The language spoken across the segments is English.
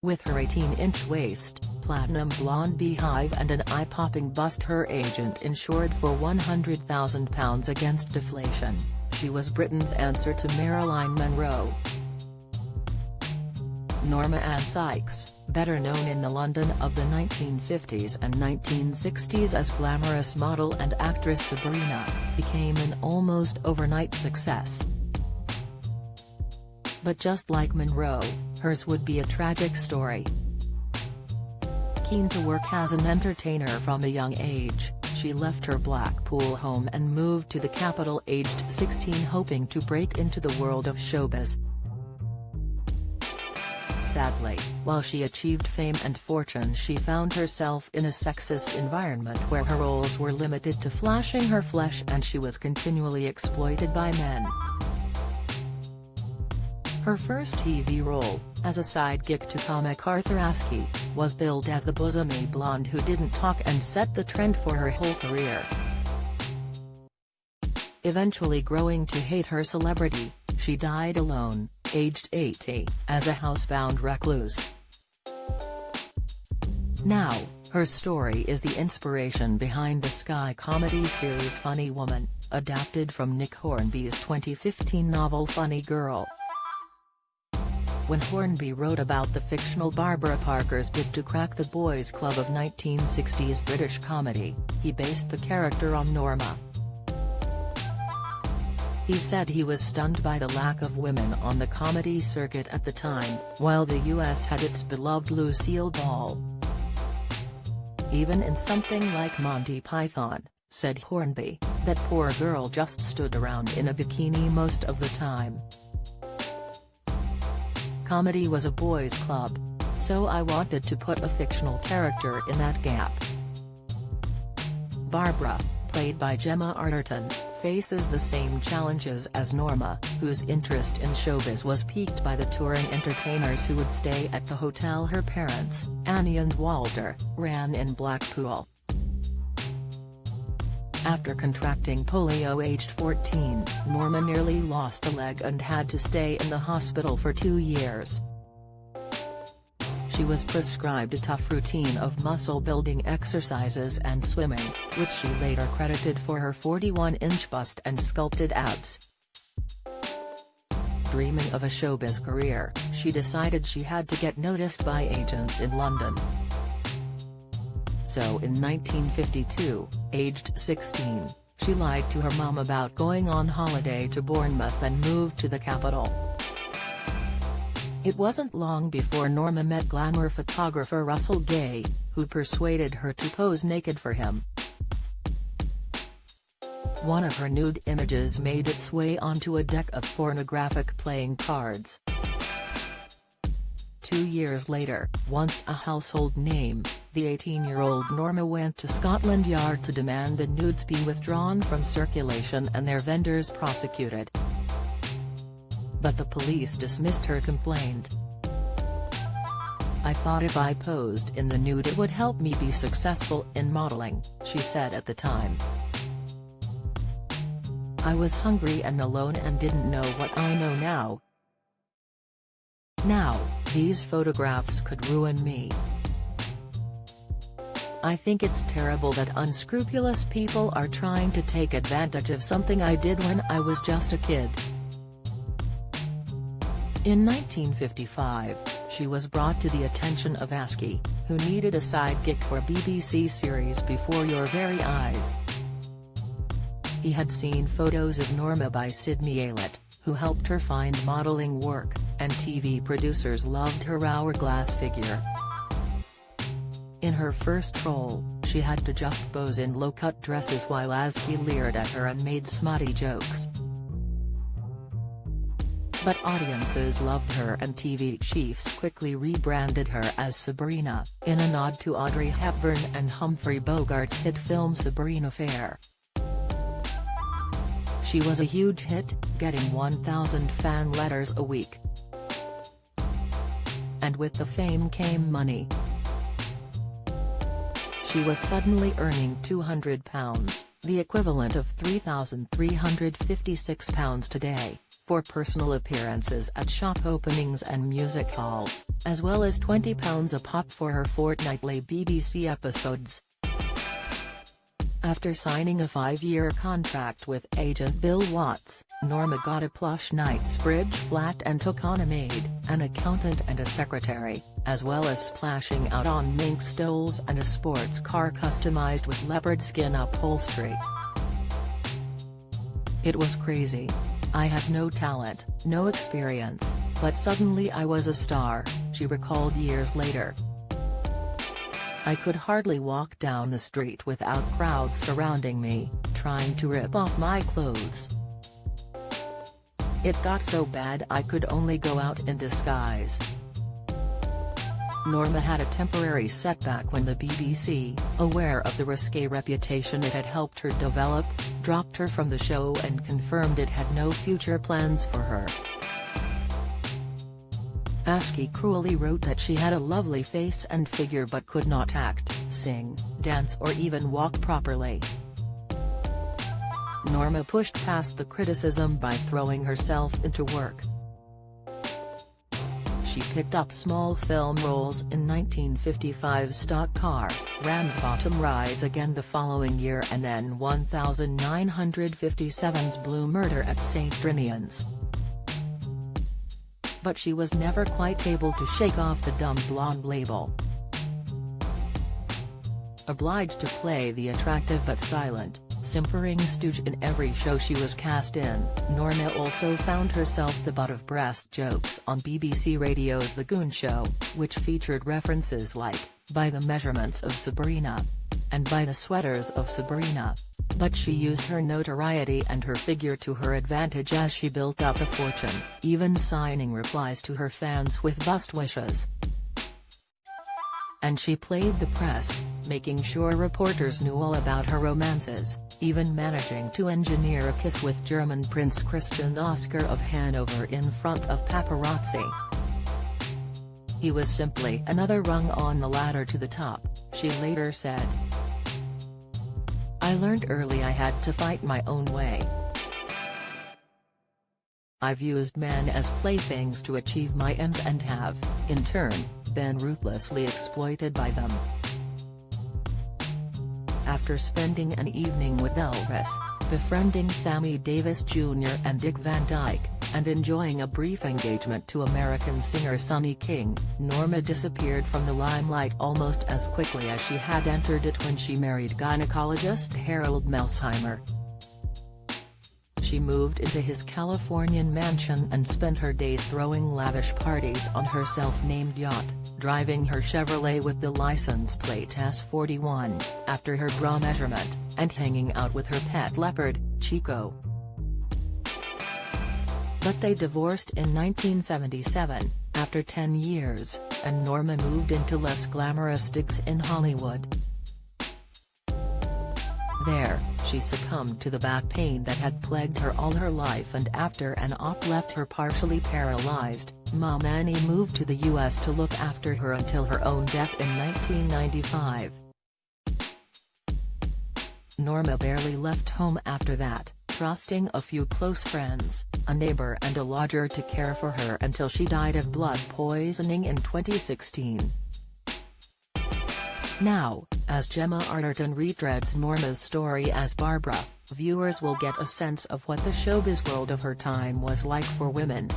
With her 18-inch waist, platinum blonde beehive and an eye-popping bust her agent insured for £100,000 against deflation, she was Britain's answer to Marilyn Monroe. Norma Ann Sykes, better known in the London of the 1950s and 1960s as glamorous model and actress Sabrina, became an almost overnight success. But just like Monroe, hers would be a tragic story. Keen to work as an entertainer from a young age, she left her Blackpool home and moved to the capital aged 16, hoping to break into the world of showbiz. Sadly, while she achieved fame and fortune, she found herself in a sexist environment where her roles were limited to flashing her flesh and she was continually exploited by men. Her first TV role, as a sidekick to comic Arthur Askey, was billed as the bosomy blonde who didn't talk and set the trend for her whole career. Eventually growing to hate her celebrity, she died alone, aged 80, as a housebound recluse. Now, her story is the inspiration behind the Sky comedy series Funny Woman, adapted from Nick Hornby's 2015 novel Funny Girl. When Hornby wrote about the fictional Barbara Parker's bid to crack the boys' club of 1960s British comedy, he based the character on Norma. He said he was stunned by the lack of women on the comedy circuit at the time, while the US had its beloved Lucille Ball. Even in something like Monty Python, said Hornby, that poor girl just stood around in a bikini most of the time. Comedy was a boys' club, so I wanted to put a fictional character in that gap. Barbara, played by Gemma Arterton, faces the same challenges as Norma, whose interest in showbiz was piqued by the touring entertainers who would stay at the hotel her parents, Annie and Walter, ran in Blackpool. After contracting polio aged 14, Norma nearly lost a leg and had to stay in the hospital for 2 years. She was prescribed a tough routine of muscle-building exercises and swimming, which she later credited for her 41-inch bust and sculpted abs. Dreaming of a showbiz career, she decided she had to get noticed by agents in London. So in 1952, aged 16, she lied to her mum about going on holiday to Bournemouth and moved to the capital. It wasn't long before Norma met glamour photographer Russell Gay, who persuaded her to pose naked for him. One of her nude images made its way onto a deck of pornographic playing cards. 2 years later, once a household name, the 18-year-old Norma went to Scotland Yard to demand the nudes be withdrawn from circulation and their vendors prosecuted. But the police dismissed her complaint. "I thought if I posed in the nude it would help me be successful in modeling," she said at the time. "I was hungry and alone and didn't know what I know now. Now, these photographs could ruin me. I think it's terrible that unscrupulous people are trying to take advantage of something I did when I was just a kid." In 1955, she was brought to the attention of Askey, who needed a sidekick for BBC series Before Your Very Eyes. He had seen photos of Norma by Sidney Aylett, who helped her find modelling work, and TV producers loved her hourglass figure. In her first role, she had to just pose in low-cut dresses while Askey leered at her and made smutty jokes. But audiences loved her and TV chiefs quickly rebranded her as Sabrina, in a nod to Audrey Hepburn and Humphrey Bogart's hit film Sabrina Fair. She was a huge hit, getting 1,000 fan letters a week. And with the fame came money. She was suddenly earning £200, the equivalent of £3,356 today, for personal appearances at shop openings and music halls, as well as £20 a pop for her fortnightly BBC episodes. After signing a 5-year contract with agent Bill Watts, Norma got a plush Knightsbridge flat and took on a maid, an accountant and a secretary, as well as splashing out on mink stoles and a sports car customized with leopard skin upholstery. "It was crazy. I had no talent, no experience, but suddenly I was a star," she recalled years later. "I could hardly walk down the street without crowds surrounding me, trying to rip off my clothes. It got so bad I could only go out in disguise." Norma had a temporary setback when the BBC, aware of the risque reputation it had helped her develop, dropped her from the show and confirmed it had no future plans for her. Askey cruelly wrote that she had a lovely face and figure but could not act, sing, dance or even walk properly. Norma pushed past the criticism by throwing herself into work. She picked up small film roles in 1955's stock car, Ramsbottom Rides Again the following year and then 1957's Blue Murder at St. Trinian's. But she was never quite able to shake off the dumb blonde label. Obliged to play the attractive but silent, simpering stooge in every show she was cast in, Norma also found herself the butt of breast jokes on BBC Radio's The Goon Show, which featured references like, "by the measurements of Sabrina," and "by the sweaters of Sabrina." But she used her notoriety and her figure to her advantage as she built up a fortune, even signing replies to her fans with bust wishes. And she played the press, making sure reporters knew all about her romances, even managing to engineer a kiss with German Prince Christian Oscar of Hanover in front of paparazzi. "He was simply another rung on the ladder to the top," she later said. "I learned early I had to fight my own way. I've used men as playthings to achieve my ends and have, in turn, been ruthlessly exploited by them." After spending an evening with Elvis, befriending Sammy Davis Jr. and Dick Van Dyke, and enjoying a brief engagement to American singer Sonny King, Norma disappeared from the limelight almost as quickly as she had entered it when she married gynecologist Harold Melsheimer. She moved into his Californian mansion and spent her days throwing lavish parties on her self-named yacht, driving her Chevrolet with the license plate S41, after her bra measurement, and hanging out with her pet leopard, Chico. But they divorced in 1977, after 10 years, and Norma moved into less glamorous digs in Hollywood. There, she succumbed to the back pain that had plagued her all her life and after an op left her partially paralyzed, Mom Annie moved to the U.S. to look after her until her own death in 1995. Norma barely left home after that, trusting a few close friends, a neighbor and a lodger to care for her until she died of blood poisoning in 2016. Now, as Gemma Arterton retreads Norma's story as Barbara, viewers will get a sense of what the showbiz world of her time was like for women.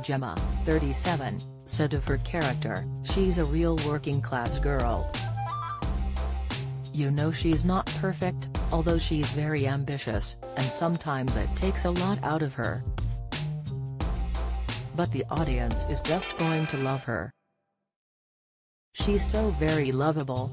Gemma, 37, said of her character, "She's a real working-class girl. You know she's not perfect, although she's very ambitious, and sometimes it takes a lot out of her. But the audience is just going to love her. She's so very lovable."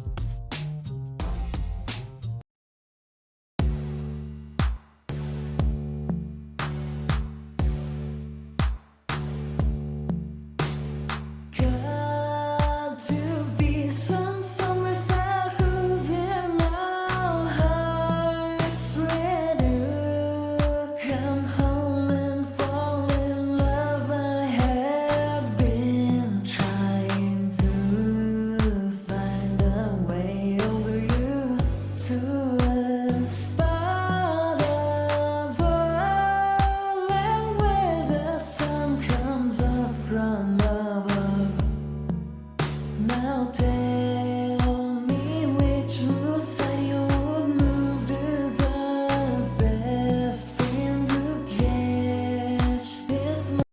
Trying to find a way. melted.